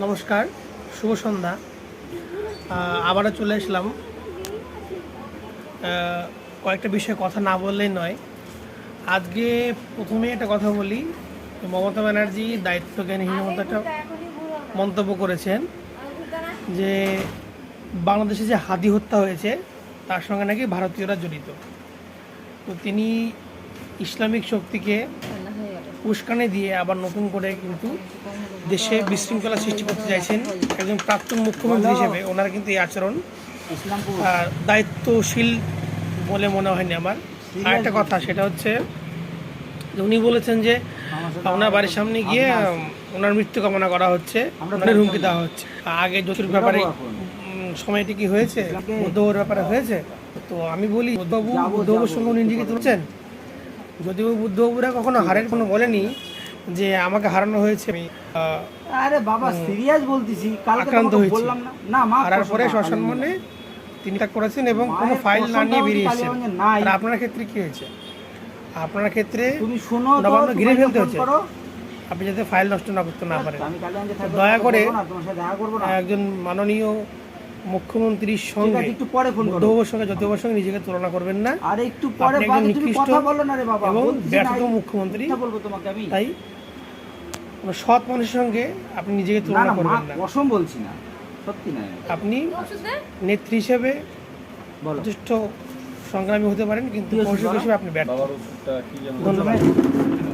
নমস্কার, শুভ সন্ধ্যা। আবারও চলে আসলাম। কয়েকটা বিষয়ে কথা না বললেই নয়। আজকে প্রথমে একটা কথা বলি, মমতা ব্যানার্জি দায়িত্বজ্ঞানহীন মতো একটা মন্তব্য করেছেন যে বাংলাদেশে যে হাদি হত্যা হয়েছে তার সঙ্গে নাকি ভারতীয়রা জড়িত। তো তিনি ইসলামিক শক্তিকে উস্কানি দিয়ে আবার নতুন করে কিন্তু দেশে বিশৃঙ্খলা সৃষ্টি করতে চাইছেন। একজন প্রাক্তন মুখ্যমন্ত্রী হিসেবে ওনার কিন্তু এই আচরণ দায়িত্বশীল বলে মনে হয়নি আমার। আর একটা কথা, সেটা হচ্ছে যে উনি বলেছেন যে ওনার বাড়ির সামনে গিয়ে ওনার মৃত্যু কামনা করা হচ্ছে, ওনার হুমকি দেওয়া হচ্ছে। আগে জ্যোতির ব্যাপারে সময়টি কি হয়েছে, বুদ্ধবাবুর ব্যাপারে হয়েছে। তো আমি বলি, বুদ্ধবাবুর সঙ্গে উনি নিজেকে তুলছেন। যদিও বুদ্ধবাবুরা কখনো হারের কোনো বলেনি যে আমাকে হারানো হয়েছে, আমি আরে বাবা সিরিয়াস বলতেছি, কালকে আক্রান্ত হয়েছি। বললাম না না মা হারার পরে সসম্মানে তিনি তা করেছেন এবং কোনো ফাইল না নিয়ে বেরিয়ে এসেছেন। আর আপনার ক্ষেত্রে কি হয়েছে? আপনার ক্ষেত্রে তুমি শুনো তো, নবান্ন ঘিরে ফেলতে ফোন হচ্ছে করো। আপনি যাতে ফাইল নষ্ট না করতে না পারেন। আমি কালকে আনতে থাকবো, দয়া করে বলবো না, তোমার সাথে দেখা করবো না। একজন মাননীয় মুখ্যমন্ত্রীর ঠিক সঙ্গে, আছে, একটু পরে ফোন করো। বুদ্ধবাবুর সঙ্গে, জ্যোতিবাবুর সঙ্গে নিজেকে তুলনা করবেন না। আরে একটু পরে আপনি বাদে একজন তুমি নিকৃষ্ট কথা বলো না রে বাবা, এবং বলতেছি না, ব্যর্থ মুখ্যমন্ত্রী। মিথ্যা বলবো তোমাকে আমি? তাই কোনো সৎ মানুষের সঙ্গে আপনি নিজেকে না তুলনা না মা, করবেন না। কসম বলছি না, সত্যি না। আপনি নেত্রী হিসেবে বলো যথেষ্ট সংগ্রামী হতে পারেন, কিন্তু কি ওষুধ প্রশাসক বলো? হিসেবে আপনি ব্যর্থ। বাবার ওষুধটা কি যেন ধন্যবাদ।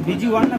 বিজি ওয়ান না